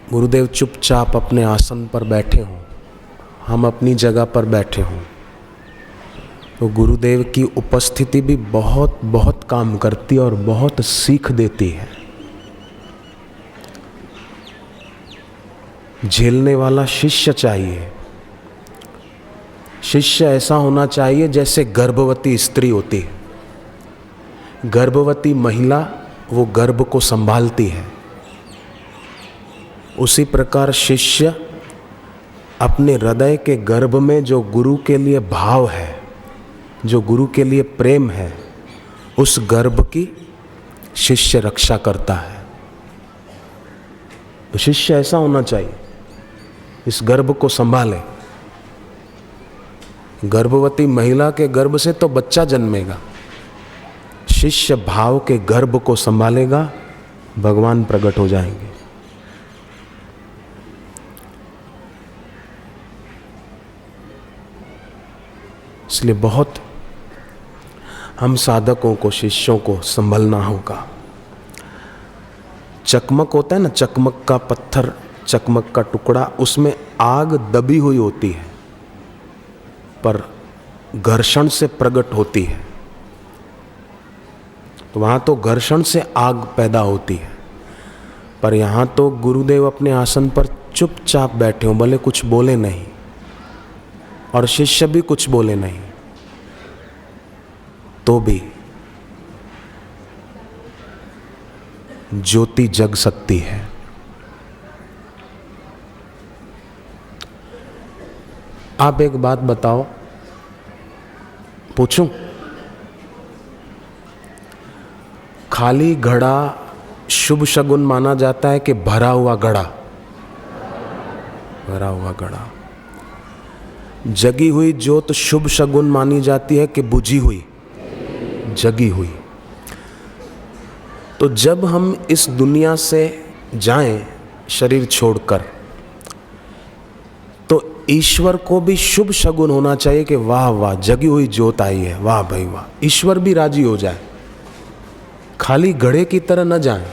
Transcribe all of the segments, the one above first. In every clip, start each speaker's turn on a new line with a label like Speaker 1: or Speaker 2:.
Speaker 1: गुरुदेव चुपचाप अपने आसन पर बैठे हों, हम अपनी जगह पर बैठे हों, तो गुरुदेव की उपस्थिति भी बहुत बहुत काम करती और बहुत सीख देती है। झेलने वाला शिष्य चाहिए। शिष्य ऐसा होना चाहिए जैसे गर्भवती स्त्री होती है। गर्भवती महिला वो गर्भ को संभालती है, उसी प्रकार शिष्य अपने हृदय के गर्भ में जो गुरु के लिए भाव है, जो गुरु के लिए प्रेम है, उस गर्भ की शिष्य रक्षा करता है। तो शिष्य ऐसा होना चाहिए, इस गर्भ को संभाले। गर्भवती महिला के गर्भ से तो बच्चा जन्मेगा, शिष्य भाव के गर्भ को संभालेगा, भगवान प्रकट हो जाएंगे। इसलिए बहुत हम साधकों को, शिष्यों को संभलना होगा। चकमक होता है ना, चकमक का पत्थर, चकमक का टुकड़ा, उसमें आग दबी हुई होती है पर घर्षण से प्रकट होती है। तो वहाँ तो घर्षण से आग पैदा होती है, पर यहाँ तो गुरुदेव अपने आसन पर चुपचाप बैठे हों, भले कुछ बोले नहीं और शिष्य भी कुछ बोले नहीं, तो भी ज्योति जग सकती है। आप एक बात बताओ, पूछूं? खाली घड़ा शुभ शगुन माना जाता है कि भरा हुआ घड़ा? भरा हुआ घड़ा। जगी हुई ज्योत शुभ शगुन मानी जाती है कि बुझी हुई? जगी हुई। तो जब हम इस दुनिया से जाएं शरीर छोड़कर, तो ईश्वर को भी शुभ शगुन होना चाहिए कि वाह वाह जगी हुई ज्योत आई है, वाह भाई वाह। ईश्वर भी राजी हो जाए, खाली घड़े की तरह न जाएं,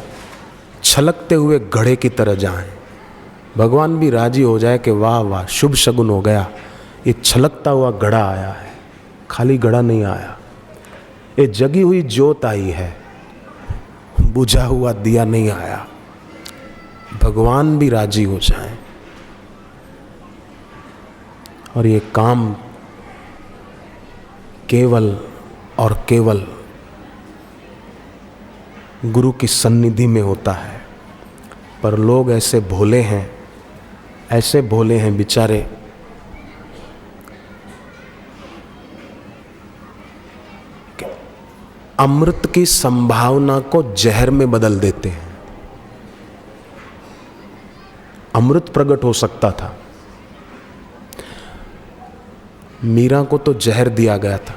Speaker 1: छलकते हुए घड़े की तरह जाएं। भगवान भी राजी हो जाए कि वाह वाह शुभ शगुन हो गया, ये छलकता हुआ घड़ा आया है, खाली घड़ा नहीं आया, ये जगी हुई ज्योत आई है, बुझा हुआ दिया नहीं आया। भगवान भी राजी हो जाए। और ये काम केवल और केवल गुरु की सन्निधि में होता है। पर लोग ऐसे भोले हैं, ऐसे भोले हैं बेचारे, अमृत की संभावना को जहर में बदल देते हैं। अमृत प्रकट हो सकता था, मीरा को तो जहर दिया गया था,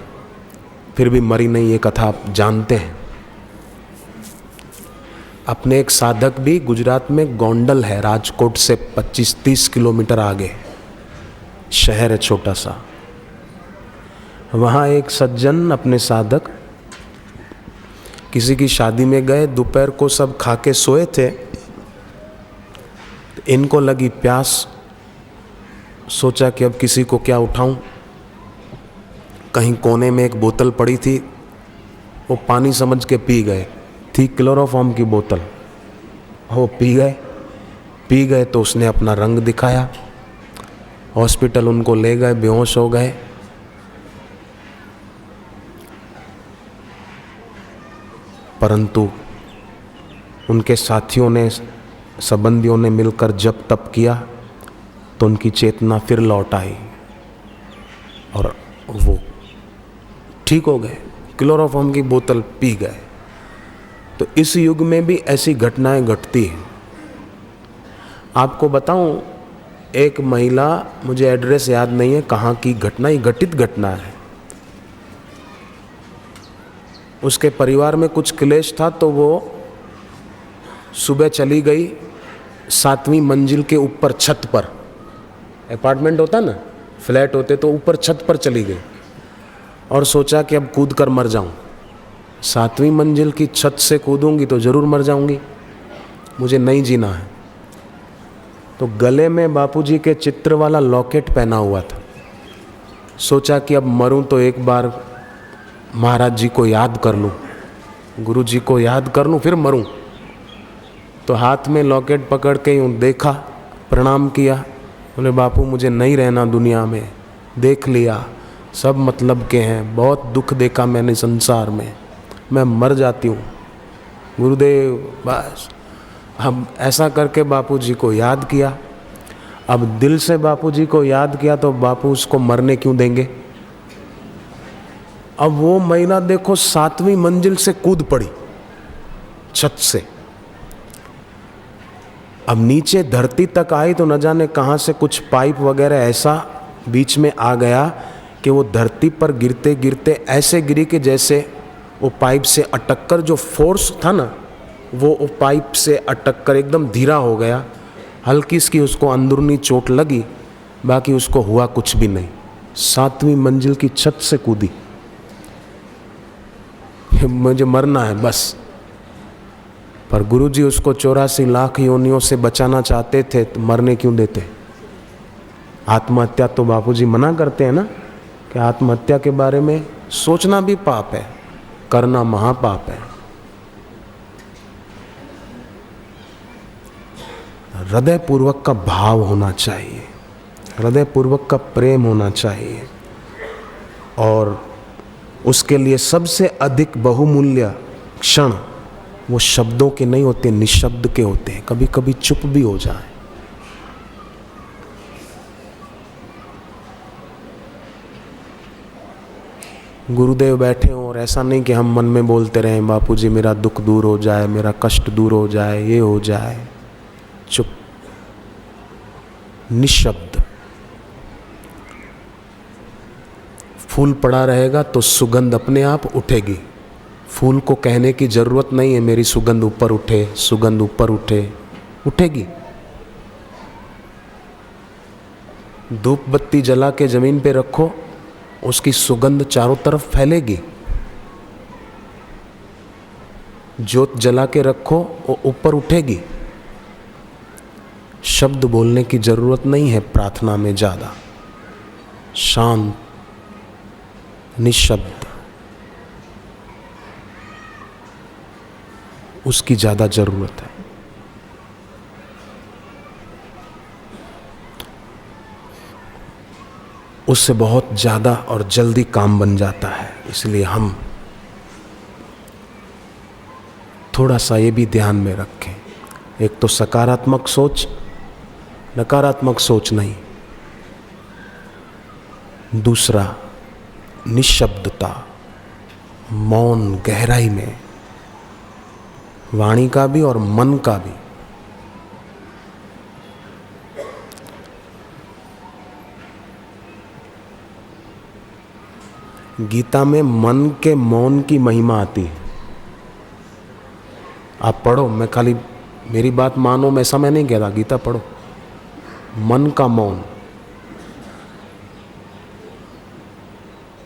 Speaker 1: फिर भी मरी नहीं, ये कथा आप जानते हैं। अपने एक साधक भी, गुजरात में गोंडल है, राजकोट से 25-30 किलोमीटर आगे शहर है छोटा सा। वहाँ एक सज्जन, अपने साधक, किसी की शादी में गए, दोपहर को सब खा के सोए थे, इनको लगी प्यास, सोचा कि अब किसी को क्या उठाऊं। कहीं कोने में एक बोतल पड़ी थी, वो पानी समझ के पी गए, थी क्लोरोफॉर्म की बोतल, वो पी गए तो उसने अपना रंग दिखाया। हॉस्पिटल उनको ले गए, बेहोश हो गए। परंतु उनके साथियों ने, संबंधियों ने मिलकर जब तप किया तो उनकी चेतना फिर लौट आई और वो ठीक हो गए, क्लोरोफॉर्म की बोतल पी गए। तो इस युग में भी ऐसी घटनाएं घटती हैं। आपको बताऊं, एक महिला, मुझे एड्रेस याद नहीं है कहाँ की घटना, ये घटित घटना है। उसके परिवार में कुछ क्लेश था, तो वो सुबह चली गई 7वीं मंजिल के ऊपर छत पर, अपार्टमेंट होता ना, फ्लैट होते, तो ऊपर छत पर चली गई और सोचा कि अब कूद कर मर जाऊं। 7वीं मंजिल की छत से कूदूंगी तो ज़रूर मर जाऊंगी, मुझे नहीं जीना है। तो गले में बापूजी के चित्र वाला लॉकेट पहना हुआ था। सोचा कि अब मरूं तो एक बार महाराज जी को याद कर लूं, गुरु जी को याद कर लूं, फिर मरूं। तो हाथ में लॉकेट पकड़ के यूँ देखा, प्रणाम किया, बोले बापू मुझे नहीं रहना दुनिया में, देख लिया सब मतलब के हैं, बहुत दुख देखा मैंने संसार में, मैं मर जाती हूँ गुरुदेव बस। हम ऐसा करके बापूजी को याद किया। अब दिल से बापूजी को याद किया तो बापू उसको मरने क्यों देंगे। अब वो महिला देखो 7वीं मंजिल से कूद पड़ी, छत से। अब नीचे धरती तक आई तो न जाने कहाँ से कुछ पाइप वगैरह ऐसा बीच में आ गया कि वो धरती पर गिरते गिरते ऐसे गिरी कि जैसे वो पाइप से अटक कर, जो फोर्स था ना वो पाइप से अटक कर एकदम धीरा हो गया। हल्की सी उसको अंदरूनी चोट लगी, बाकी उसको हुआ कुछ भी नहीं। 7वीं मंजिल की छत से कूदी, मुझे मरना है बस। पर गुरुजी उसको 84 लाख योनियों से बचाना चाहते थे तो मरने क्यों देते। आत्महत्या तो बापूजी मना करते हैं ना कि आत्महत्या के बारे में सोचना भी पाप है, करना महापाप है। हृदय पूर्वक का भाव होना चाहिए, हृदय पूर्वक का प्रेम होना चाहिए, और उसके लिए सबसे अधिक बहुमूल्य क्षण वो शब्दों के नहीं होते, निशब्द के होते हैं। कभी कभी चुप भी हो जाए। गुरुदेव बैठे हों और ऐसा नहीं कि हम मन में बोलते रहें बापूजी मेरा दुख दूर हो जाए, मेरा कष्ट दूर हो जाए, ये हो जाए। चुप, निशब्द। फूल पड़ा रहेगा तो सुगंध अपने आप उठेगी। फूल को कहने की जरूरत नहीं है मेरी सुगंध ऊपर उठे, सुगंध ऊपर उठे, उठेगी। धूप बत्ती जला के जमीन पे रखो, उसकी सुगंध चारों तरफ फैलेगी। ज्योत जला के रखो, वो ऊपर उठेगी। शब्द बोलने की जरूरत नहीं है प्रार्थना में ज्यादा। शांत, निशब्द, उसकी ज्यादा जरूरत है। उससे बहुत ज्यादा और जल्दी काम बन जाता है। इसलिए हम थोड़ा सा ये भी ध्यान में रखें, एक तो सकारात्मक सोच, नकारात्मक सोच नहीं। दूसरा निशब्दता, मौन, गहराई में, वाणी का भी और मन का भी। गीता में मन के मौन की महिमा आती है। आप पढ़ो, मैं खाली मेरी बात मानो, मैं ऐसा मैं नहीं कह रहा, गीता पढ़ो। मन का मौन,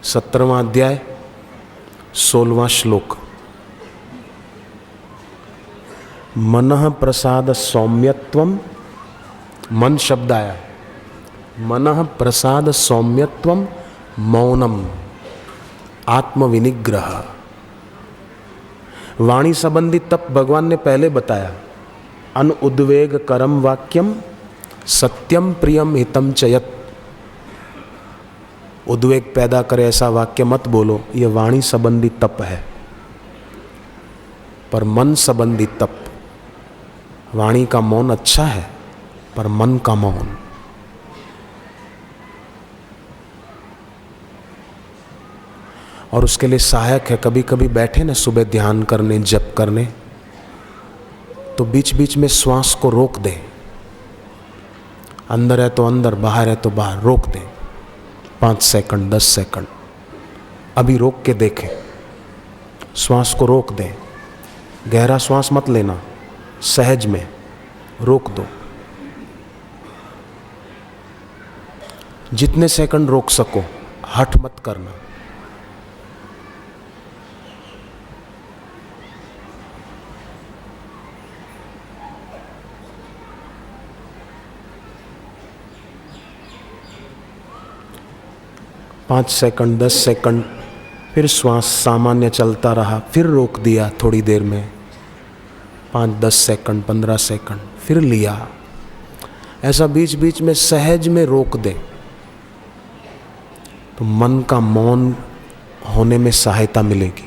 Speaker 1: 17वां अध्याय 16वां श्लोक। मनः प्रसाद सौम्यत्वम, मन शब्द आया, मनः प्रसाद सौम्यत्वम मौनम आत्मविनिग्रह। वाणी संबंधी तप भगवान ने पहले बताया। अनुद्वेग करम वाक्यम सत्यम प्रियम हितम चयत। उद्वेग पैदा करे ऐसा वाक्य मत बोलो, ये वाणी संबंधी तप है। पर मन संबंधी तप, वाणी का मौन अच्छा है, पर मन का मौन, और उसके लिए सहायक है। कभी कभी बैठे ना सुबह ध्यान करने, जप करने, तो बीच बीच में श्वास को रोक दें। अंदर है तो अंदर, बाहर है तो बाहर, रोक दें 5 सेकंड, 10 सेकंड। अभी रोक के देखें, श्वास को रोक दें। गहरा श्वास मत लेना, सहज में रोक दो। जितने सेकंड रोक सको, हठ मत करना। 5 सेकंड, 10 सेकंड, फिर श्वास सामान्य चलता रहा, फिर रोक दिया थोड़ी देर में, 5-10 सेकंड, 15 सेकंड, फिर लिया। ऐसा बीच बीच में सहज में रोक दें तो मन का मौन होने में सहायता मिलेगी।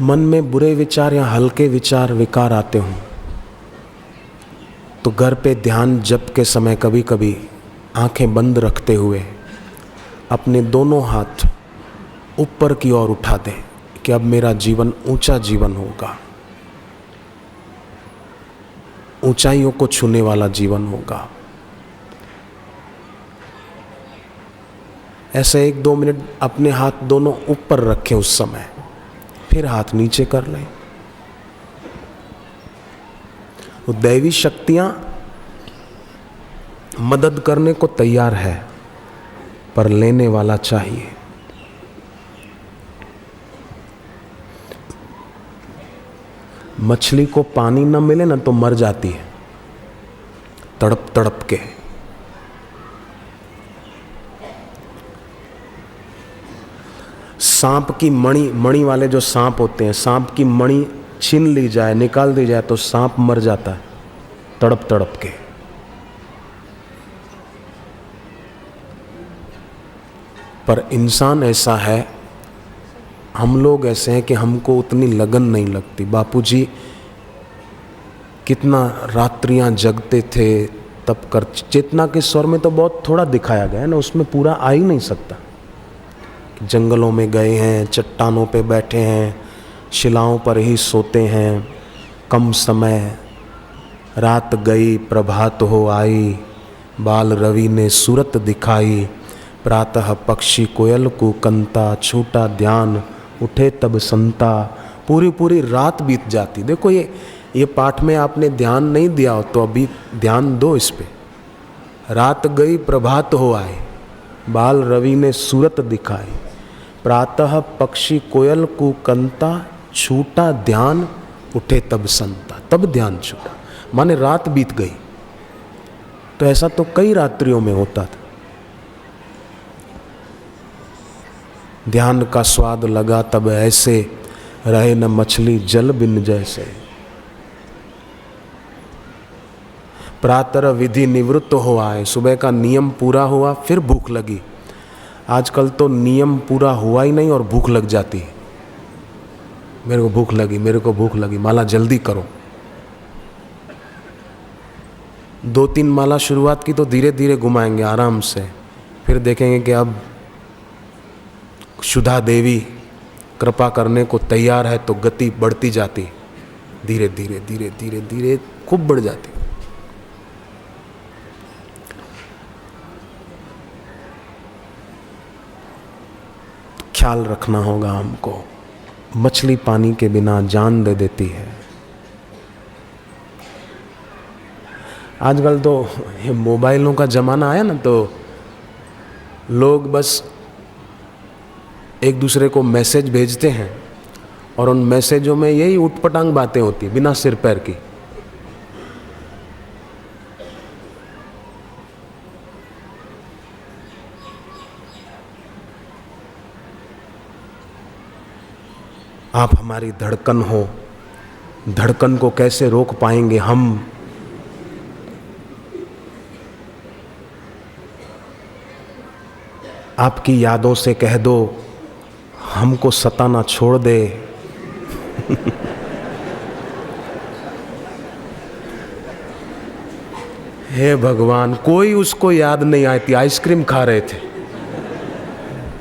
Speaker 1: मन में बुरे विचार या हल्के विचार विकार आते हों तो घर पे ध्यान जप के समय कभी कभी आंखें बंद रखते हुए अपने दोनों हाथ ऊपर की ओर उठा दें कि अब मेरा जीवन ऊंचा जीवन होगा, ऊंचाइयों को छूने वाला जीवन होगा। ऐसे 1-2 मिनट अपने हाथ दोनों ऊपर रखें उस समय, फिर हाथ नीचे कर लें। वो दैवी शक्तियां मदद करने को तैयार है, पर लेने वाला चाहिए। मछली को पानी न मिले ना तो मर जाती है तड़प तड़प के। सांप की मणि वाले जो सांप होते हैं, सांप की मणि छीन ली जाए, निकाल दी जाए तो सांप मर जाता है तड़प तड़प के। पर इंसान ऐसा है, हम लोग ऐसे हैं कि हमको उतनी लगन नहीं लगती। बापूजी कितना रात्रियां जगते थे तब कर। चेतना के स्वर में तो बहुत थोड़ा दिखाया गया है ना, उसमें पूरा आ ही नहीं सकता। जंगलों में गए हैं, चट्टानों पे बैठे हैं, शिलाओं पर ही सोते हैं, कम समय रात गई प्रभात हो आई, बाल रवि ने सूरत दिखाई, प्रातः पक्षी कोयल कूकंता, छूटा ध्यान उठे तब संता। पूरी पूरी रात बीत जाती। देखो ये पाठ में आपने ध्यान नहीं दिया हो तो अभी ध्यान दो इस पे। रात गई प्रभात हो आए, बाल रवि ने सूरत दिखाई, प्रातः पक्षी कोयल कूकंता, छूटा ध्यान उठे तब संता। तब ध्यान छूटा माने रात बीत गई। तो ऐसा तो कई रात्रियों में होता था। ध्यान का स्वाद लगा तब ऐसे, रहे न मछली जल बिन जैसे। प्रातः विधि निवृत्त हो आए, सुबह का नियम पूरा हुआ फिर भूख लगी। आजकल तो नियम पूरा हुआ ही नहीं और भूख लग जाती है। मेरे को भूख लगी, मेरे को भूख लगी, माला जल्दी करो। 2-3 माला शुरुआत की तो धीरे धीरे घुमाएंगे आराम से, फिर देखेंगे कि अब सुधा देवी कृपा करने को तैयार है तो गति बढ़ती जाती, धीरे धीरे धीरे धीरे धीरे खूब बढ़ जाती। ख्याल रखना होगा हमको। मछली पानी के बिना जान दे देती है। आजकल तो ये मोबाइलों का ज़माना आया ना, तो लोग बस एक दूसरे को मैसेज भेजते हैं और उन मैसेजों में यही उटपटांग बातें होती बिना सिर पैर की। आप हमारी धड़कन हो, धड़कन को कैसे रोक पाएंगे हम? आपकी यादों से कह दो हमको सताना छोड़ दे। हे भगवान, कोई उसको याद नहीं आती। आइसक्रीम खा रहे थे,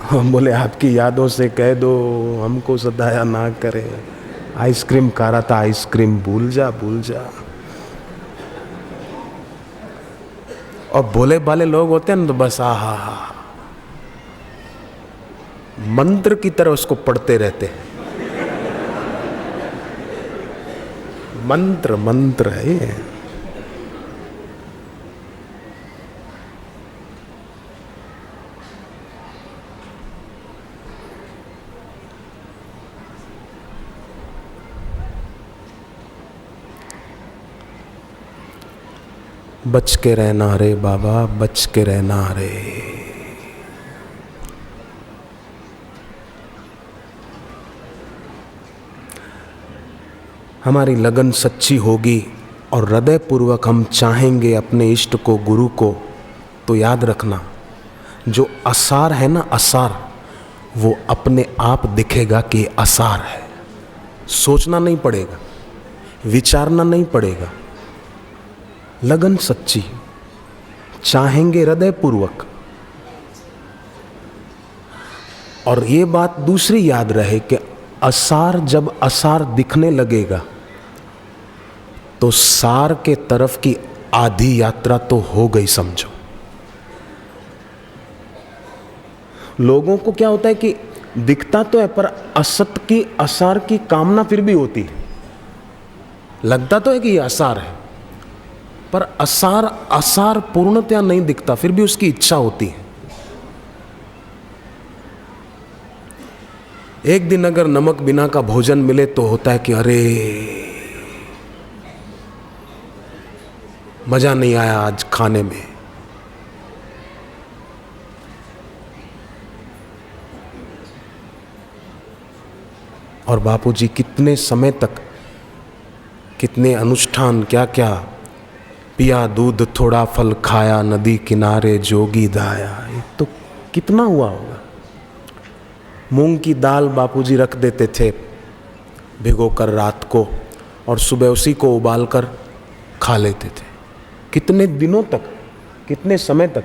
Speaker 1: हम बोले आपकी यादों से कह दो हमको सताया ना करे। आइसक्रीम खा रहा था, आइसक्रीम भूल जा भूल जा। और भोले भाले लोग होते हैं ना तो बस आहा मंत्र की तरह उसको पढ़ते रहते हैं। मंत्र मंत्र है ये। बच के रहना रे बाबा, बच के रहना रे। हमारी लगन सच्ची होगी और हृदय पूर्वक हम चाहेंगे अपने इष्ट को, गुरु को, तो याद रखना जो आसार है ना, आसार, वो अपने आप दिखेगा कि ये आसार है। सोचना नहीं पड़ेगा, विचारना नहीं पड़ेगा। लगन सच्ची, चाहेंगे हृदय पूर्वक। और ये बात दूसरी याद रहे कि आसार जब आसार दिखने लगेगा तो सार के तरफ की आधी यात्रा तो हो गई समझो। लोगों को क्या होता है कि दिखता तो है पर असत की, आसार की कामना फिर भी होती है। लगता तो है कि ये आसार है पर आसार पूर्णतया नहीं दिखता, फिर भी उसकी इच्छा होती है। एक दिन अगर नमक बिना का भोजन मिले तो होता है कि अरे मजा नहीं आया आज खाने में। और बापूजी कितने समय तक, कितने अनुष्ठान, क्या क्या, पिया दूध थोड़ा फल खाया, नदी किनारे जोगी दाया, ये तो कितना हुआ होगा। मूंग की दाल बापूजी रख देते थे भिगोकर रात को और सुबह उसी को उबालकर खा लेते थे। कितने दिनों तक, कितने समय तक।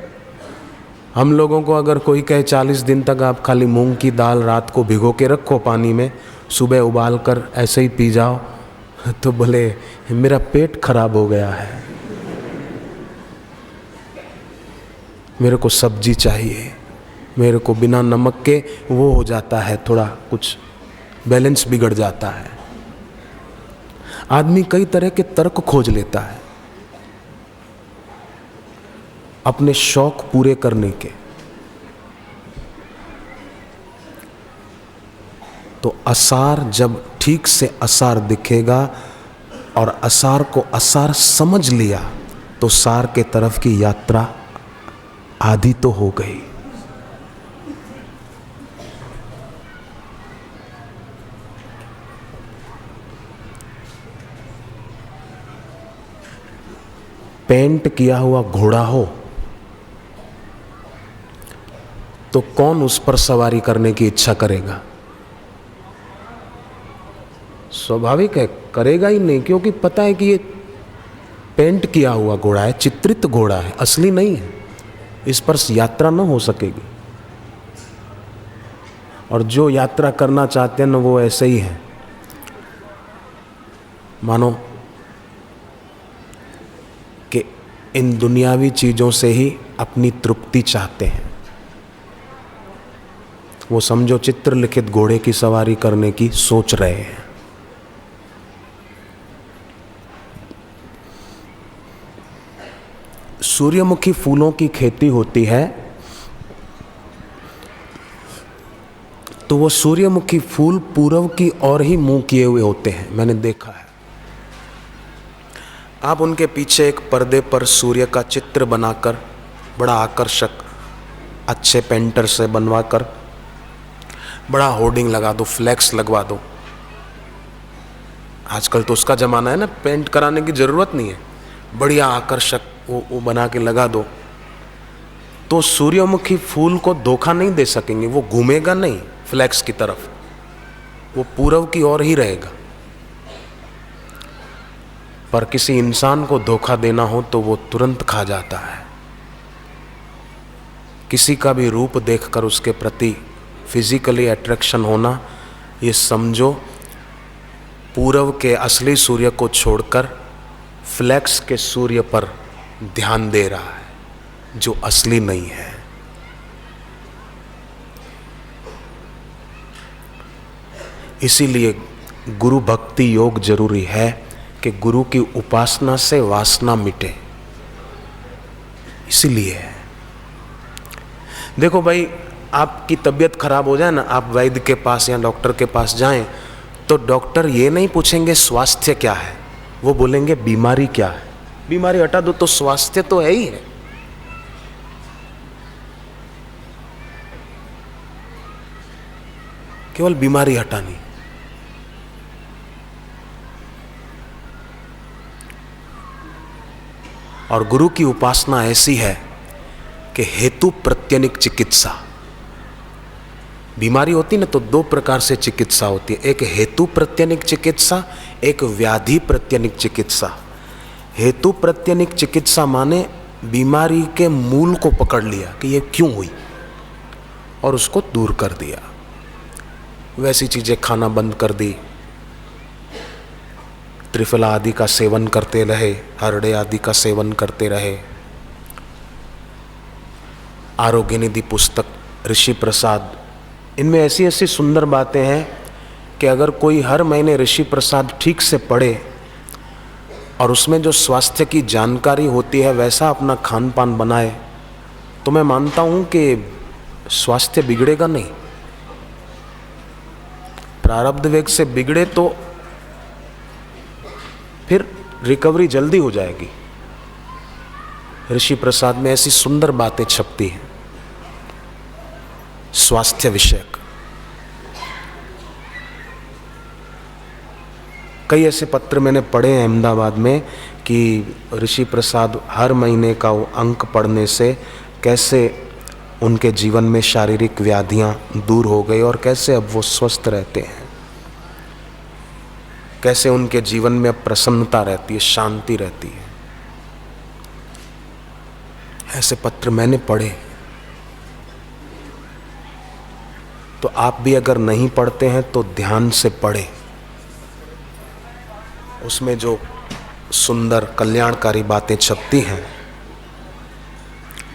Speaker 1: हम लोगों को अगर कोई कहे 40 दिन तक आप खाली मूंग की दाल रात को भिगो के रखो पानी में, सुबह उबाल कर ऐसे ही पी जाओ, तो बोले मेरा पेट खराब हो गया है, मेरे को सब्जी चाहिए, मेरे को बिना नमक के वो हो जाता है, थोड़ा कुछ बैलेंस बिगड़ जाता है। आदमी कई तरह के तर्क खोज लेता है अपने शौक पूरे करने के। तो आसार जब ठीक से आसार दिखेगा और आसार को आसार समझ लिया तो सार के तरफ की यात्रा आधी तो हो गई। पेंट किया हुआ घोड़ा हो तो कौन उस पर सवारी करने की इच्छा करेगा? स्वाभाविक है, करेगा ही नहीं, क्योंकि पता है कि ये पेंट किया हुआ घोड़ा है, चित्रित घोड़ा है, असली नहीं है, इस पर यात्रा न हो सकेगी। और जो यात्रा करना चाहते हैं ना वो ऐसे ही है, मानो कि इन दुनियावी चीजों से ही अपनी तृप्ति चाहते हैं। वो समझो चित्रलिखित घोड़े की सवारी करने की सोच रहे हैं। सूर्यमुखी फूलों की खेती होती है तो वो सूर्यमुखी फूल पूर्व की ओर ही मुंह किए हुए होते हैं, मैंने देखा है। आप उनके पीछे एक पर्दे पर सूर्य का चित्र बनाकर बड़ा आकर्षक अच्छे पेंटर से बनवाकर बड़ा होर्डिंग लगा दो, फ्लैक्स लगवा दो। आजकल तो उसका ज़माना है ना, पेंट कराने की ज़रूरत नहीं है, बढ़िया आकर्षक वो बना के लगा दो, तो सूर्यमुखी फूल को धोखा नहीं दे सकेंगे। वो घूमेगा नहीं फ्लैक्स की तरफ, वो पूर्व की ओर ही रहेगा। पर किसी इंसान को धोखा देना हो तो वो तुरंत खा जाता है। किसी का भी रूप देखकर उसके प्रति फिजिकली अट्रैक्शन होना, ये समझो पूर्व के असली सूर्य को छोड़कर फ्लैक्स के सूर्य पर ध्यान दे रहा है जो असली नहीं है। इसीलिए गुरु भक्ति योग जरूरी है कि गुरु की उपासना से वासना मिटे। इसीलिए देखो भाई, आपकी तबीयत खराब हो जाए ना, आप वैद्य के पास या डॉक्टर के पास जाएं तो डॉक्टर ये नहीं पूछेंगे स्वास्थ्य क्या है, वो बोलेंगे बीमारी क्या है। बीमारी हटा दो तो स्वास्थ्य तो है ही है। केवल बीमारी हटानी। और गुरु की उपासना ऐसी है कि हेतु प्रत्यनिक चिकित्सा। बीमारी होती ना तो दो प्रकार से चिकित्सा होती है, एक हेतु प्रत्यनिक चिकित्सा, एक व्याधि प्रत्यनिक चिकित्सा। हेतु प्रत्यनिक चिकित्सा माने बीमारी के मूल को पकड़ लिया कि ये क्यों हुई और उसको दूर कर दिया। वैसी चीजें खाना बंद कर दी, त्रिफला आदि का सेवन करते रहे, हरड़े आदि का सेवन करते रहे। आरोग्य निधि पुस्तक, ऋषि प्रसाद, इनमें ऐसी ऐसी सुंदर बातें हैं कि अगर कोई हर महीने ऋषि प्रसाद ठीक से पढ़े और उसमें जो स्वास्थ्य की जानकारी होती है वैसा अपना खान पान बनाए, तो मैं मानता हूँ कि स्वास्थ्य बिगड़ेगा नहीं। प्रारब्ध वेग से बिगड़े तो फिर रिकवरी जल्दी हो जाएगी। ऋषि प्रसाद में ऐसी सुंदर बातें छपती हैं स्वास्थ्य विषयक। कई ऐसे पत्र मैंने पढ़े हैं अहमदाबाद में कि ऋषि प्रसाद हर महीने का वो अंक पढ़ने से कैसे उनके जीवन में शारीरिक व्याधियां दूर हो गई और कैसे अब वो स्वस्थ रहते हैं, कैसे उनके जीवन में अब प्रसन्नता रहती है, शांति रहती है। ऐसे पत्र मैंने पढ़े। तो आप भी अगर नहीं पढ़ते हैं तो ध्यान से पढ़ें। उसमें जो सुंदर कल्याणकारी बातें छपती हैं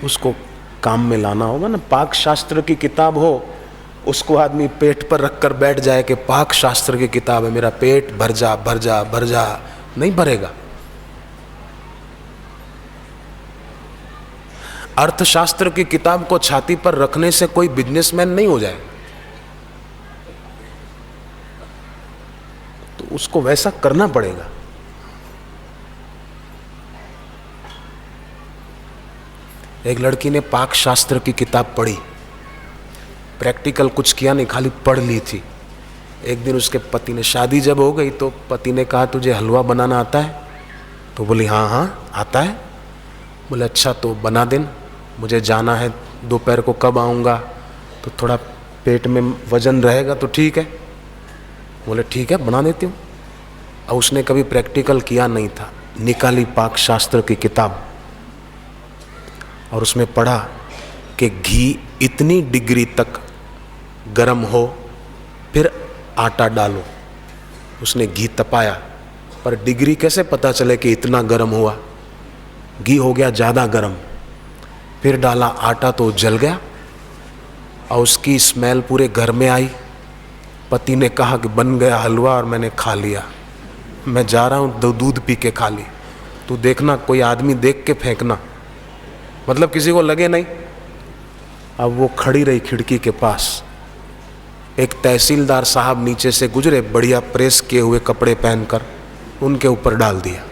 Speaker 1: उसको काम में लाना होगा ना। पाक शास्त्र की किताब हो, उसको आदमी पेट पर रखकर बैठ जाए कि पाक शास्त्र की किताब है, मेरा पेट भर जा भर जा भर जा, नहीं भरेगा। अर्थशास्त्र की किताब को छाती पर रखने से कोई बिजनेसमैन नहीं हो जाए, तो उसको वैसा करना पड़ेगा। एक लड़की ने पाक शास्त्र की किताब पढ़ी, प्रैक्टिकल कुछ किया नहीं, खाली पढ़ ली थी। एक दिन उसके पति ने, शादी जब हो गई तो पति ने कहा तुझे हलवा बनाना आता है? तो बोली हाँ हाँ आता है। बोले अच्छा तो बना देना, मुझे जाना है दोपहर को, कब आऊँगा? तो थोड़ा पेट में वजन रहेगा तो ठीक है। बोले ठीक है बना देती हूँ। और उसने कभी प्रैक्टिकल किया नहीं था, निकाली पाक शास्त्र की किताब और उसमें पढ़ा कि घी इतनी डिग्री तक गर्म हो फिर आटा डालो। उसने घी तपाया, पर डिग्री कैसे पता चले कि इतना गर्म हुआ? घी हो गया ज़्यादा गर्म, फिर डाला आटा तो जल गया और उसकी स्मेल पूरे घर में आई। पति ने कहा कि बन गया हलवा और मैंने खा लिया, मैं जा रहा हूँ दूध पी के खा ली, तू देखना कोई आदमी देख के फेंकना, मतलब किसी को लगे नहीं। अब वो खड़ी रही खिड़की के पास, एक तहसीलदार साहब नीचे से गुजरे, बढ़िया प्रेस किए हुए कपड़े पहनकर, उनके ऊपर डाल दिया।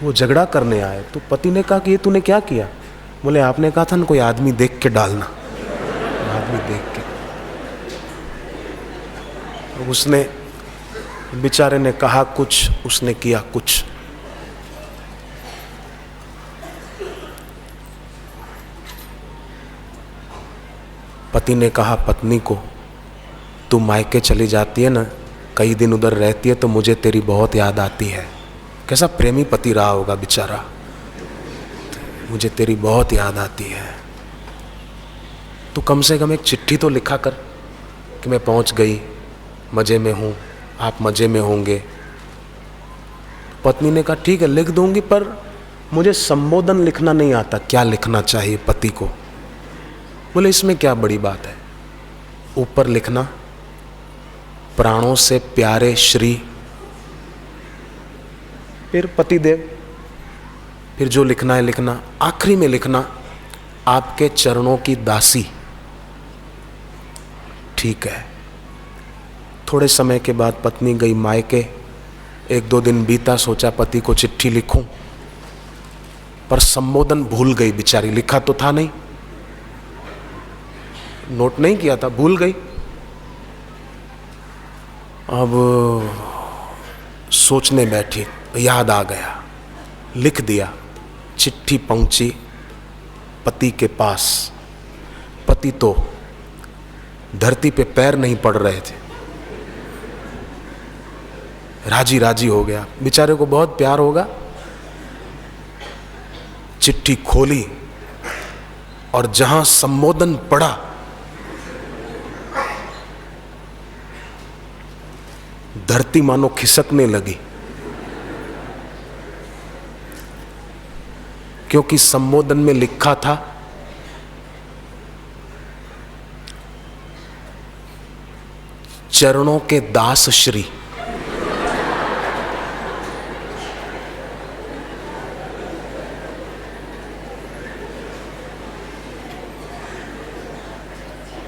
Speaker 1: वो झगड़ा करने आए तो पति ने कहा कि ये तूने क्या किया? बोले आपने कहा था ना कोई आदमी देख के डालना, आदमी देख के। उसने, बेचारे ने कहा कुछ, उसने किया कुछ। पति ने कहा पत्नी को, तू मायके चली जाती है ना, कई दिन उधर रहती है तो मुझे तेरी बहुत याद आती है। कैसा प्रेमी पति रहा होगा बेचारा, मुझे तेरी बहुत याद आती है, तू कम से कम एक चिट्ठी तो लिखा कर कि मैं पहुंच गई, मज़े में हूँ, आप मज़े में होंगे। पत्नी ने कहा ठीक है लिख दूंगी, पर मुझे संबोधन लिखना नहीं आता, क्या लिखना चाहिए पति को? बोले इसमें क्या बड़ी बात है, ऊपर लिखना प्राणों से प्यारे श्री, फिर पतिदेव, फिर जो लिखना है लिखना, आखिरी में लिखना आपके चरणों की दासी। ठीक है। थोड़े समय के बाद पत्नी गई मायके, 1-2 दिन बीता, सोचा पति को चिट्ठी लिखूं, पर संबोधन भूल गई बेचारी। लिखा तो था नहीं, नोट नहीं किया था, भूल गई। अब सोचने बैठी, याद आ गया, लिख दिया। चिट्ठी पहुंची पति के पास। पति तो धरती पे पैर नहीं पड़ रहे थे, राजी राजी हो गया। बेचारे को बहुत प्यार होगा। चिट्ठी खोली और जहां संबोधन पड़ा, धरती मानो खिसकने लगी, क्योंकि संबोधन में लिखा था चरणों के दास श्री।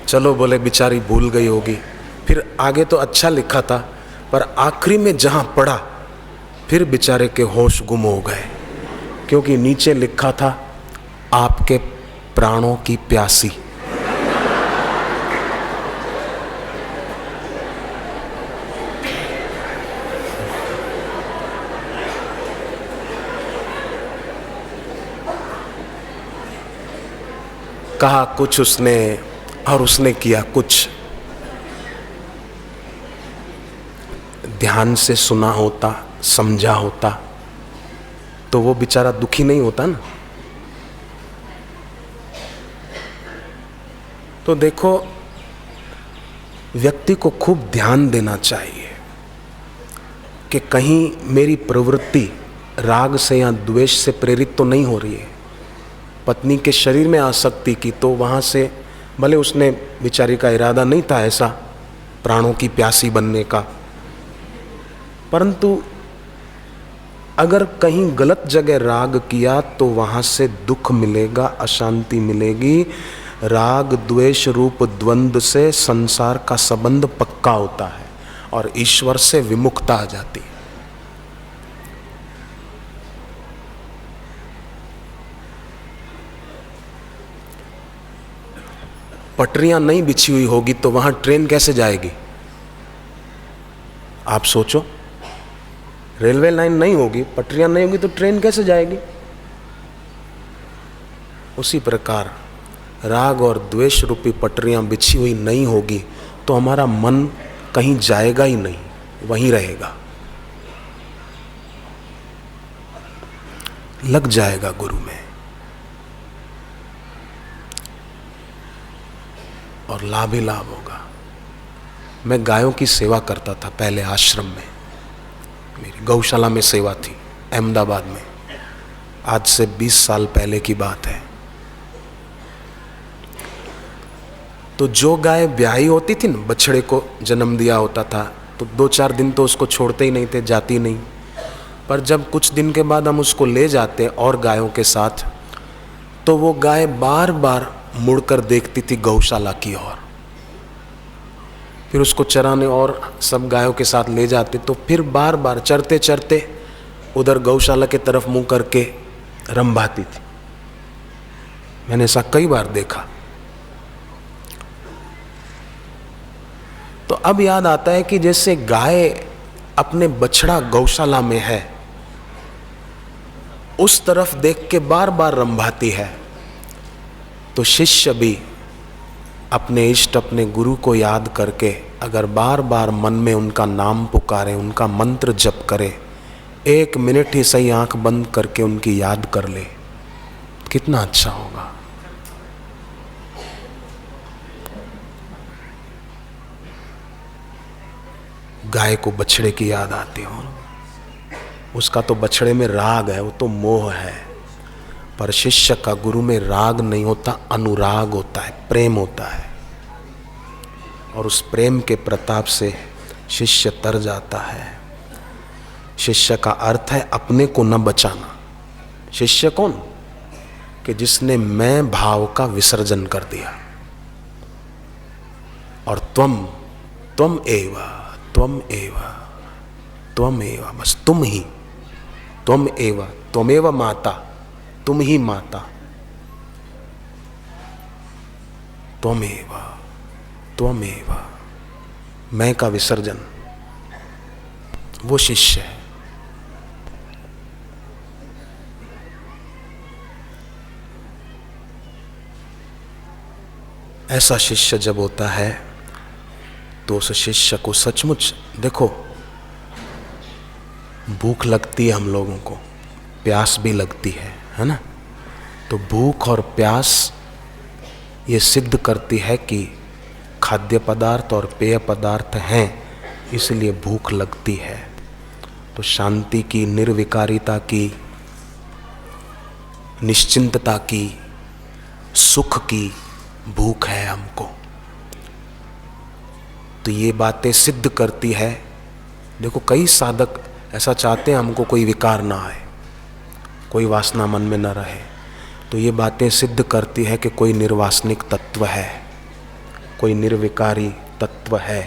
Speaker 1: चलो बोले बेचारी भूल गई होगी। फिर आगे तो अच्छा लिखा था, पर आखिरी में जहां पड़ा फिर बेचारे के होश गुम हो गए, क्योंकि नीचे लिखा था आपके प्राणों की प्यासी। कहा कुछ उसने और उसने किया कुछ। ध्यान से सुना होता, समझा होता, तो वो बेचारा दुखी नहीं होता ना। तो देखो, व्यक्ति को खूब ध्यान देना चाहिए कि कहीं मेरी प्रवृत्ति राग से या द्वेष से प्रेरित तो नहीं हो रही है। पत्नी के शरीर में आसक्ति की, तो वहाँ से भले उसने बेचारी का इरादा नहीं था ऐसा प्राणों की प्यासी बनने का, परंतु अगर कहीं गलत जगह राग किया तो वहाँ से दुख मिलेगा, अशांति मिलेगी। राग द्वेष रूप द्वंद्व से संसार का संबंध पक्का होता है और ईश्वर से विमुखता आ जाती है। पटरियां नहीं बिछी हुई होगी तो वहां ट्रेन कैसे जाएगी? आप सोचो, रेलवे लाइन नहीं होगी, पटरियां नहीं होगी तो ट्रेन कैसे जाएगी? उसी प्रकार राग और द्वेष रूपी पटरियां बिछी हुई नहीं होगी तो हमारा मन कहीं जाएगा ही नहीं, वहीं रहेगा, लग जाएगा गुरु में और लाभ ही लाभ होगा। मैं गायों की सेवा करता था पहले आश्रम में, मेरी गौशाला में सेवा थी अहमदाबाद में, आज से 20 साल पहले की बात है। तो जो गाय ब्याही होती थी ना, बछड़े को जन्म दिया होता था, तो 2-4 दिन तो उसको छोड़ते ही नहीं थे, जाती नहीं। पर जब कुछ दिन के बाद हम उसको ले जाते और गायों के साथ, तो वो गाय बार बार मुड़कर देखती थी गौशाला की ओर। फिर उसको चराने और सब गायों के साथ ले जाते, तो फिर बार बार चरते चरते उधर गौशाला के तरफ मुंह करके रंभाती थी। मैंने ऐसा कई बार देखा। तो अब याद आता है कि जैसे गाय अपने बछड़ा गौशाला में है, उस तरफ देख के बार बार रंभाती है, तो शिष्य भी अपने इष्ट, अपने गुरु को याद करके अगर बार बार मन में उनका नाम पुकारे, उनका मंत्र जप करे, 1 मिनट ही सही आंख बंद करके उनकी याद कर ले, कितना अच्छा होगा। गाय को बछड़े की याद आती हो, उसका तो बछड़े में राग है, वो तो मोह है। पर शिष्य का गुरु में राग नहीं होता, अनुराग होता है, प्रेम होता है। और उस प्रेम के प्रताप से शिष्य तर जाता है। शिष्य का अर्थ है अपने को न बचाना। शिष्य कौन? कि जिसने मैं भाव का विसर्जन कर दिया और त्वम एव त्वमेव, बस तुम ही, त्वमेव माता, तुम ही माता, त्वमेव, त्वमेव, मैं का विसर्जन, वो शिष्य है। ऐसा शिष्य जब होता है तो उस शिष्य को सचमुच, देखो भूख लगती है हम लोगों को, प्यास भी लगती है ना। तो भूख और प्यास ये सिद्ध करती है कि खाद्य पदार्थ और पेय पदार्थ हैं, इसलिए भूख लगती है। तो शांति की, निर्विकारिता की, निश्चिंतता की, सुख की भूख है हमको। तो ये बातें सिद्ध करती है। देखो कई साधक ऐसा चाहते हैं हमको कोई विकार ना आए, कोई वासना मन में न रहे। तो ये बातें सिद्ध करती है कि कोई निर्वासनिक तत्व है, कोई निर्विकारी तत्व है,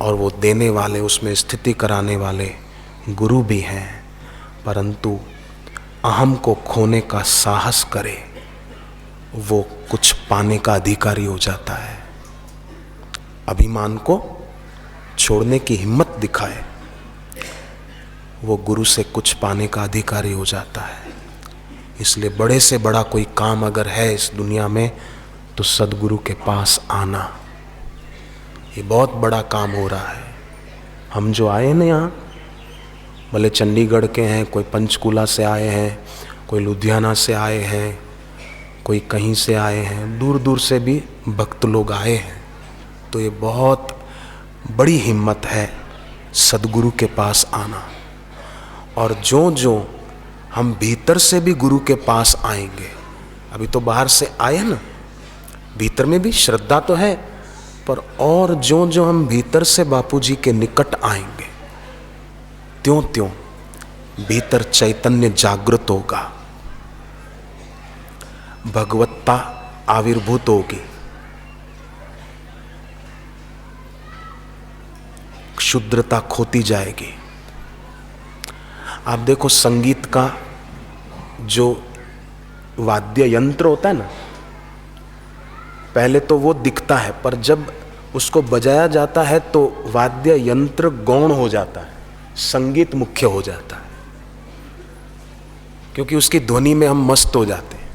Speaker 1: और वो देने वाले, उसमें स्थिति कराने वाले गुरु भी हैं। परंतु अहम को खोने का साहस करे, वो कुछ पाने का अधिकारी हो जाता है। अभिमान को छोड़ने की हिम्मत दिखाए, वो गुरु से कुछ पाने का अधिकारी हो जाता है। इसलिए बड़े से बड़ा कोई काम अगर है इस दुनिया में तो सदगुरु के पास आना, ये बहुत बड़ा काम हो रहा है। हम जो आए ना यहाँ, भले चंडीगढ़ के हैं, कोई पंचकुला से आए हैं, कोई लुधियाना से आए हैं, कोई कहीं से आए हैं, दूर दूर से भी भक्त लोग आए हैं। तो ये बहुत बड़ी हिम्मत है सदगुरु के पास आना। और जो जो हम भीतर से भी गुरु के पास आएंगे, अभी तो बाहर से आए ना, भीतर में भी श्रद्धा तो है, पर और जो जो हम भीतर से बापूजी के निकट आएंगे, त्यों त्यों भीतर चैतन्य जागृत होगा, भगवत्ता आविर्भूत होगी, क्षुद्रता खोती जाएगी। आप देखो संगीत का जो वाद्य यंत्र होता है ना, पहले तो वो दिखता है, पर जब उसको बजाया जाता है तो वाद्य यंत्र गौण हो जाता है, संगीत मुख्य हो जाता है, क्योंकि उसकी ध्वनि में हम मस्त हो जाते हैं।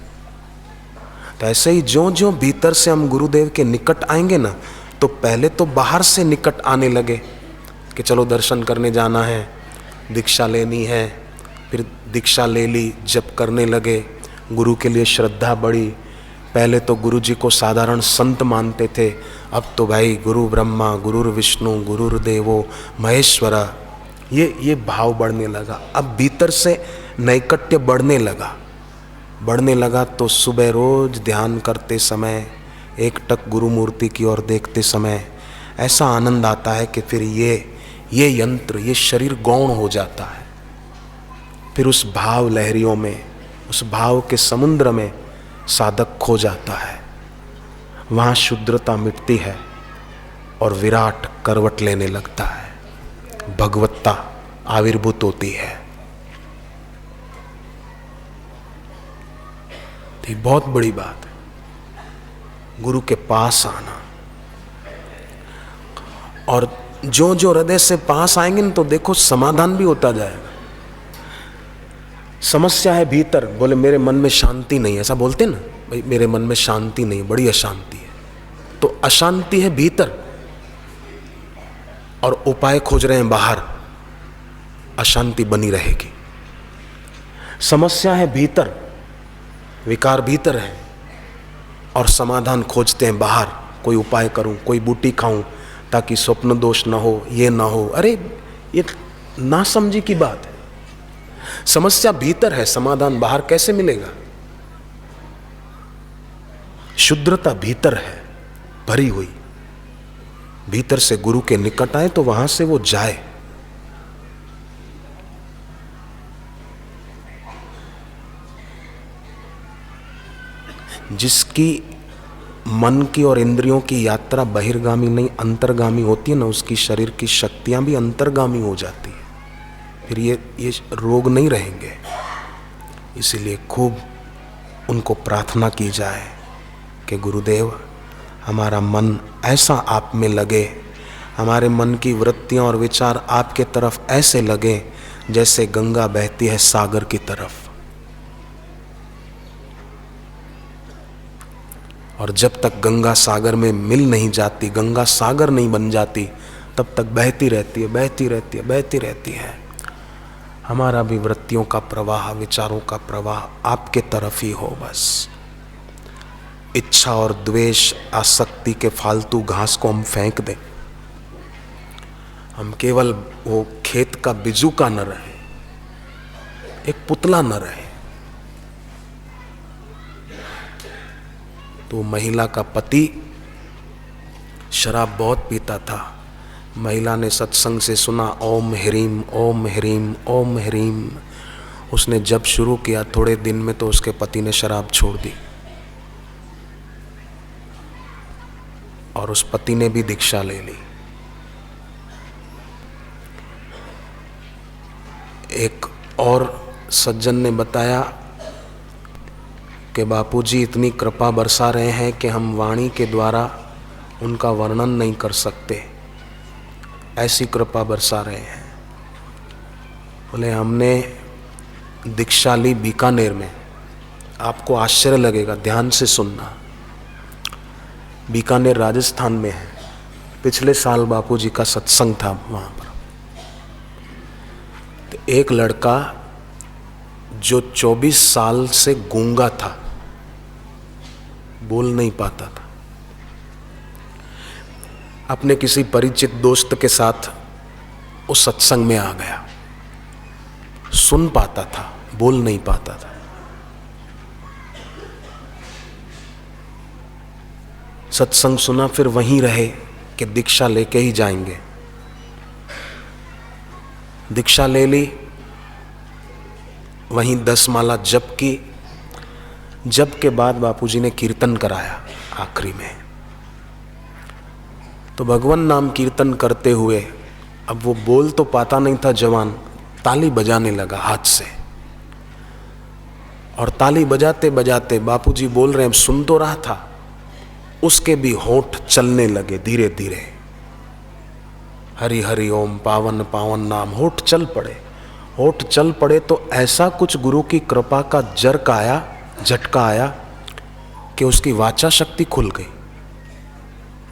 Speaker 1: तो ऐसे ही जो जो भीतर से हम गुरुदेव के निकट आएंगे ना, तो पहले तो बाहर से निकट आने लगे कि चलो दर्शन करने जाना है, दीक्षा लेनी है, फिर दीक्षा ले ली, जप करने लगे, गुरु के लिए श्रद्धा बढ़ी। पहले तो गुरु जी को साधारण संत मानते थे, अब तो भाई गुरु ब्रह्मा, गुरुर विष्णु, गुरुर्देवो महेश्वरा, ये भाव बढ़ने लगा। अब भीतर से नैकट्य बढ़ने लगा। तो सुबह रोज ध्यान करते समय, एक टक गुरु मूर्ति की ओर देखते समय ऐसा आनंद आता है कि फिर ये यंत्र, ये शरीर गौण हो जाता है। फिर उस भाव लहरियों में, उस भाव के समुद्र में साधक खो जाता है। वहाँ शुद्रता मिटती है और विराट करवट लेने लगता है, भगवत्ता आविर्भूत होती है। तो ये बहुत बड़ी बात है, गुरु के पास आना। और जो जो हृदय से पास आएंगे ना, तो देखो समाधान भी होता जाएगा। समस्या है भीतर, बोले मेरे मन में शांति नहीं, ऐसा बोलते ना, भाई मेरे मन में शांति नहीं, बड़ी अशांति है। तो अशांति है भीतर और उपाय खोज रहे हैं बाहर, अशांति बनी रहेगी। समस्या है भीतर, विकार भीतर है और समाधान खोजते हैं बाहर, कोई उपाय करूं, कोई बूटी खाऊं ताकि स्वप्न दोष ना हो, ये ना हो। अरे ये नासमझी की बात है। समस्या भीतर है, समाधान बाहर कैसे मिलेगा? शुद्रता भीतर है भरी हुई, भीतर से गुरु के निकट आए तो वहां से वो जाए। जिसकी मन की और इंद्रियों की यात्रा बहिर्गामी नहीं अंतर्गामी होती है ना, उसकी शरीर की शक्तियां भी अंतर्गामी हो जाती है, फिर ये रोग नहीं रहेंगे। इसीलिए खूब उनको प्रार्थना की जाए कि गुरुदेव हमारा मन ऐसा आप में लगे, हमारे मन की वृत्तियां और विचार आपके तरफ ऐसे लगे जैसे गंगा बहती है सागर की तरफ। और जब तक गंगा सागर में मिल नहीं जाती, गंगा सागर नहीं बन जाती, तब तक बहती रहती है, बहती रहती है, बहती रहती है। हमारा भी वृत्तियों का प्रवाह, विचारों का प्रवाह आपके तरफ ही हो बस। इच्छा और द्वेष, आसक्ति के फालतू घास को हम फेंक दें, हम केवल वो खेत का बिजू का न रहे, एक पुतला न रहे। तो महिला का पति शराब बहुत पीता था। महिला ने सत्संग से सुना ओम ह्रीम ओम ह्रीम ओम ह्रीम। उसने जब शुरू किया थोड़े दिन में तो उसके पति ने शराब छोड़ दी और उस पति ने भी दीक्षा ले ली। एक और सज्जन ने बताया कि बापूजी इतनी कृपा बरसा रहे हैं कि हम वाणी के द्वारा उनका वर्णन नहीं कर सकते, ऐसी कृपा बरसा रहे हैं। बोले हमने दीक्षा ली बीकानेर में, आपको आश्चर्य लगेगा, ध्यान से सुनना। बीकानेर राजस्थान में है। पिछले साल बापूजी का सत्संग था वहाँ पर। तो एक लड़का जो 24 साल से गूंगा था, बोल नहीं पाता था, अपने किसी परिचित दोस्त के साथ उस सत्संग में आ गया। सुन पाता था, बोल नहीं पाता था। सत्संग सुना, फिर वहीं रहे कि दीक्षा लेके ही जाएंगे। दीक्षा ले ली, वहीं 10 माला जप की। जप के बाद बापूजी ने कीर्तन कराया आखिरी में। तो भगवान नाम कीर्तन करते हुए, अब वो बोल तो पाता नहीं था जवान, ताली बजाने लगा हाथ से। और ताली बजाते बजाते बापूजी बोल रहे हैं, सुन तो रहा था, उसके भी होंठ चलने लगे धीरे धीरे। हरि हरि ओम पावन पावन नाम, होंठ चल पड़े। होंठ चल पड़े तो ऐसा कुछ गुरु की कृपा का झटका आया कि उसकी वाचा शक्ति खुल गई।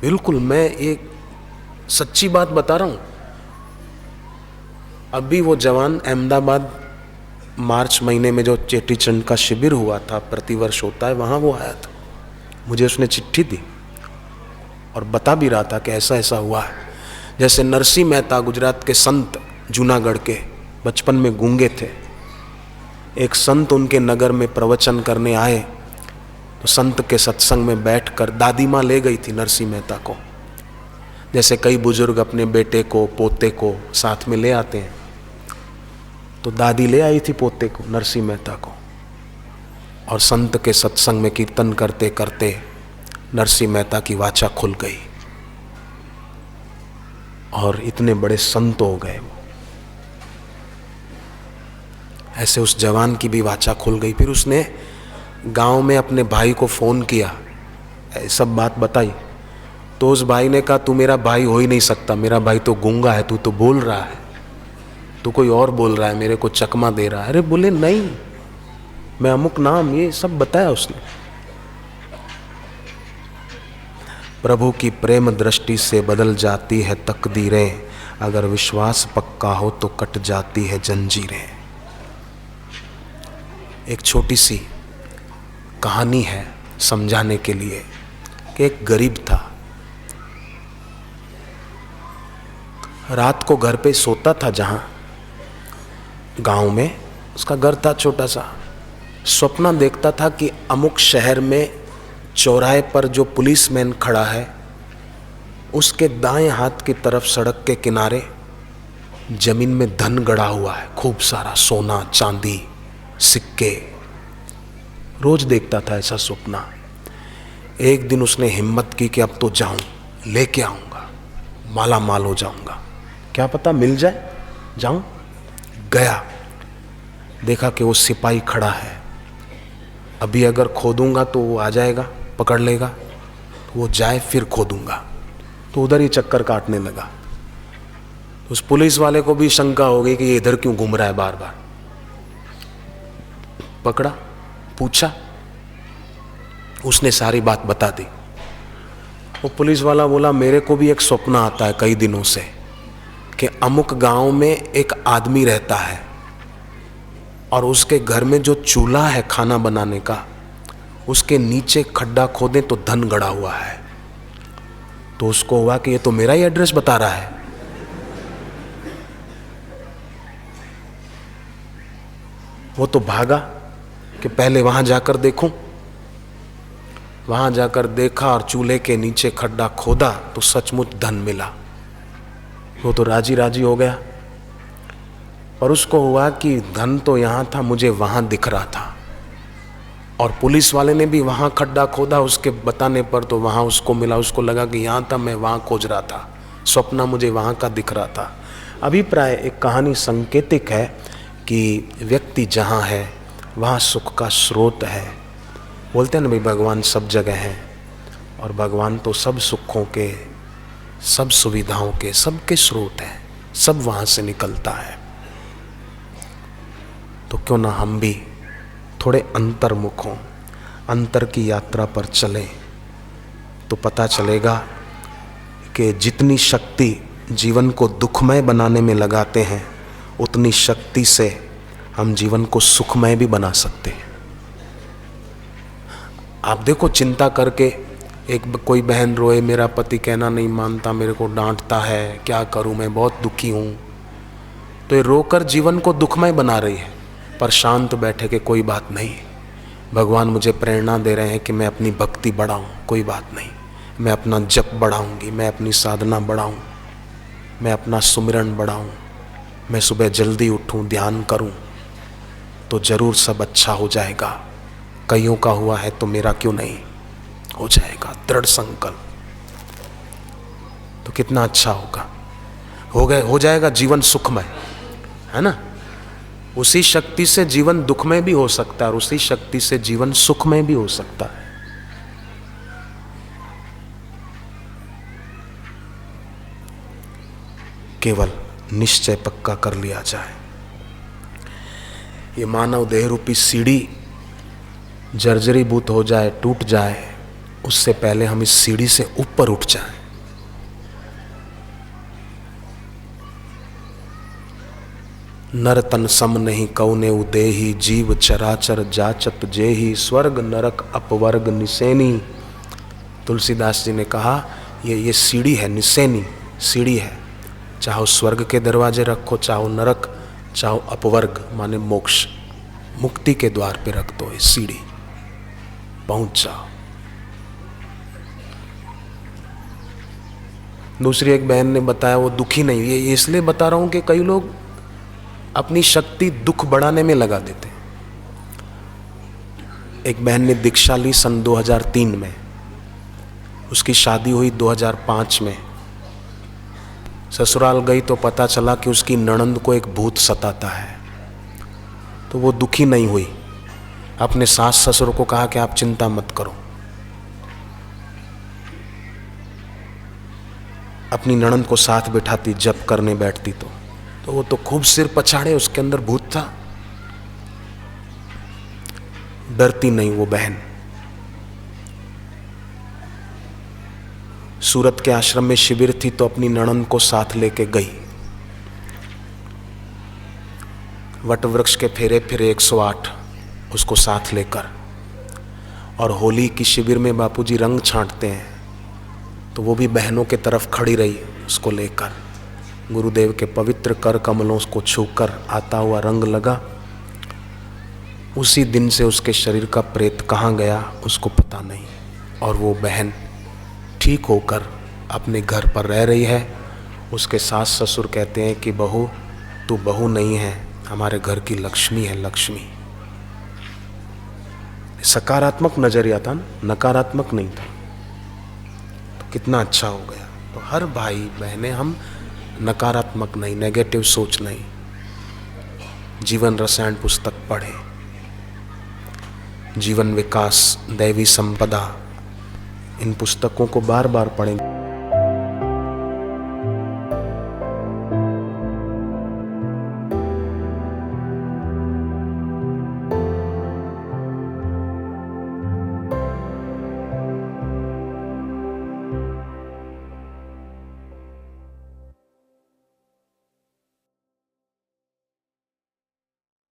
Speaker 1: बिल्कुल, मैं एक सच्ची बात बता रहा हूं। अभी वो जवान अहमदाबाद मार्च महीने में जो चेटीचंड का शिविर हुआ था, प्रतिवर्ष होता है, वहां वो आया था। मुझे उसने चिट्ठी दी और बता भी रहा था कि ऐसा ऐसा हुआ है। जैसे नरसिंह मेहता गुजरात के संत, जूनागढ़ के, बचपन में गूंगे थे। एक संत उनके नगर में प्रवचन करने आए तो संत के सत्संग में बैठकर दादी माँ ले गई थी नरसिंह मेहता को। जैसे कई बुजुर्ग अपने बेटे को, पोते को साथ में ले आते हैं, तो दादी ले आई थी पोते को, नरसिंह मेहता को। और संत के सत्संग में कीर्तन करते करते नरसिंह मेहता की वाचा खुल गई और इतने बड़े संत हो गए वो। ऐसे उस जवान की भी वाचा खुल गई। फिर उसने गांव में अपने भाई को फ़ोन किया, सब बात बताई। तो उस भाई ने कहा, तू मेरा भाई हो ही नहीं सकता, मेरा भाई तो गूंगा है, तू तो बोल रहा है, तू कोई और बोल रहा है, मेरे को चकमा दे रहा है। अरे बोले नहीं, मैं अमुक नाम, ये सब बताया उसने। प्रभु की प्रेम दृष्टि से बदल जाती है तकदीरें, अगर विश्वास पक्का हो तो कट जाती है जंजीरें। एक छोटी सी कहानी है समझाने के लिए कि एक गरीब था, रात को घर पे सोता था, जहां गांव में उसका घर था छोटा सा। सपना देखता था कि अमुक शहर में चौराहे पर जो पुलिसमैन खड़ा है, उसके दाएं हाथ की तरफ सड़क के किनारे जमीन में धन गड़ा हुआ है, खूब सारा सोना चांदी सिक्के। रोज देखता था ऐसा सपना। एक दिन उसने हिम्मत की कि अब तो जाऊं, लेके आऊंगा, माला माल हो जाऊंगा, क्या पता मिल जाए, जाऊं। गया, देखा कि वो सिपाही खड़ा है, अभी अगर खोदूंगा तो वो आ जाएगा, पकड़ लेगा, तो वो जाए फिर खोदूंगा। तो उधर ही चक्कर काटने लगा। उस पुलिस वाले को भी शंका हो गई कि ये इधर क्यों घूम रहा है बार बार। पकड़ा, पूछा, उसने सारी बात बता दी। वो पुलिस वाला बोला मेरे को भी एक स्वप्न आता है कई दिनों से कि अमुक गांव में एक आदमी रहता है और उसके घर में जो चूल्हा है खाना बनाने का, उसके नीचे खड्डा खोदें तो धन गड़ा हुआ है। तो उसको हुआ कि ये तो मेरा ही एड्रेस बता रहा है। वो तो भागा कि पहले वहां जाकर देखूं। वहां जाकर देखा और चूल्हे के नीचे खड्डा खोदा तो सचमुच धन मिला। वो तो राजी राजी हो गया, और उसको हुआ कि धन तो यहां था, मुझे वहां दिख रहा था। और पुलिस वाले ने भी वहां खड्डा खोदा उसके बताने पर, तो वहां उसको मिला। उसको लगा कि यहां था, मैं वहां खोज रहा था, स्वप्न मुझे वहां का दिख रहा था। अभिप्राय एक कहानी संकेतिक है कि व्यक्ति जहाँ है वहाँ सुख का स्रोत है। बोलते हैं ना भाई भगवान सब जगह है, और भगवान तो सब सुखों के, सब सुविधाओं के, सबके स्रोत हैं, सब वहाँ से निकलता है। तो क्यों ना हम भी थोड़े अंतर्मुख हों, अंतर की यात्रा पर चलें, तो पता चलेगा कि जितनी शक्ति जीवन को दुखमय बनाने में लगाते हैं, उतनी शक्ति से हम जीवन को सुखमय भी बना सकते हैं। आप देखो, चिंता करके एक कोई बहन रोए, मेरा पति कहना नहीं मानता, मेरे को डांटता है, क्या करूं, मैं बहुत दुखी हूं। तो ये रोकर जीवन को दुखमय बना रही है। पर शांत बैठे के कोई बात नहीं, भगवान मुझे प्रेरणा दे रहे हैं कि मैं अपनी भक्ति बढ़ाऊं, कोई बात नहीं, मैं अपना जप बढ़ाऊंगी, मैं अपनी साधना बढ़ाऊं, मैं अपना सुमिरन बढ़ाऊं, मैं सुबह जल्दी उठूं, ध्यान करूं, तो जरूर सब अच्छा हो जाएगा। कईयों का हुआ है तो मेरा क्यों नहीं हो जाएगा। दृढ़ संकल्प, तो कितना अच्छा होगा, हो जाएगा जीवन सुखमय, है ना। उसी शक्ति से जीवन दुखमय भी हो सकता है और उसी शक्ति से जीवन सुखमय भी हो सकता है। केवल निश्चय पक्का कर लिया जाए। ये मानव देह रूपी सीढ़ी जर्जरीभूत हो जाए, टूट जाए, उससे पहले हम इस सीढ़ी से ऊपर उठ जाएं। नर तन सम नहीं कौने उदेही, जीव चराचर जाचत जेही, स्वर्ग नरक अपवर्ग निसेनी। तुलसीदास जी ने कहा ये सीढ़ी है, निसेनी सीढ़ी है। चाहो स्वर्ग के दरवाजे रखो, चाहो नरक, चाहो अपवर्ग माने मोक्ष, मुक्ति के द्वार पे रख दो, इस सीढ़ी पहुंच जाओ। दूसरी एक बहन ने बताया वो दुखी नहीं, ये इसलिए बता रहा हूं कि कई लोग अपनी शक्ति दुख बढ़ाने में लगा देते हैं। एक बहन ने दीक्षा ली सन 2003 में, उसकी शादी हुई 2005 में। ससुराल गई तो पता चला कि उसकी ननंद को एक भूत सताता है। तो वो दुखी नहीं हुई, अपने सास ससुर को कहा कि आप चिंता मत करो। अपनी ननंद को साथ बिठाती, जप करने बैठती तो वो तो खूब सिर पछाड़े, उसके अंदर भूत था। डरती नहीं वो बहन। सूरत के आश्रम में शिविर थी तो अपनी ननंद को साथ लेके गई। वट वृक्ष के फेरे फिरे 108 उसको साथ लेकर, और होली की शिविर में बापूजी रंग छांटते हैं तो वो भी बहनों के तरफ खड़ी रही उसको लेकर। गुरुदेव के पवित्र कर कमलों को छूकर आता हुआ रंग लगा। उसी दिन से उसके शरीर का प्रेत कहाँ गया उसको पता नहीं, और वो बहन ठीक होकर अपने घर पर रह रही है। उसके सास ससुर कहते हैं कि बहू तू बहू नहीं है, हमारे घर की लक्ष्मी है, लक्ष्मी। सकारात्मक नजरिया था, नकारात्मक नहीं था। कितना अच्छा हो गया। तो हर भाई बहनें हम नकारात्मक नहीं, नेगेटिव सोच नहीं, जीवन रसायन पुस्तक पढ़ें, जीवन विकास, दैवी संपदा, इन पुस्तकों को बार बार पढ़ें।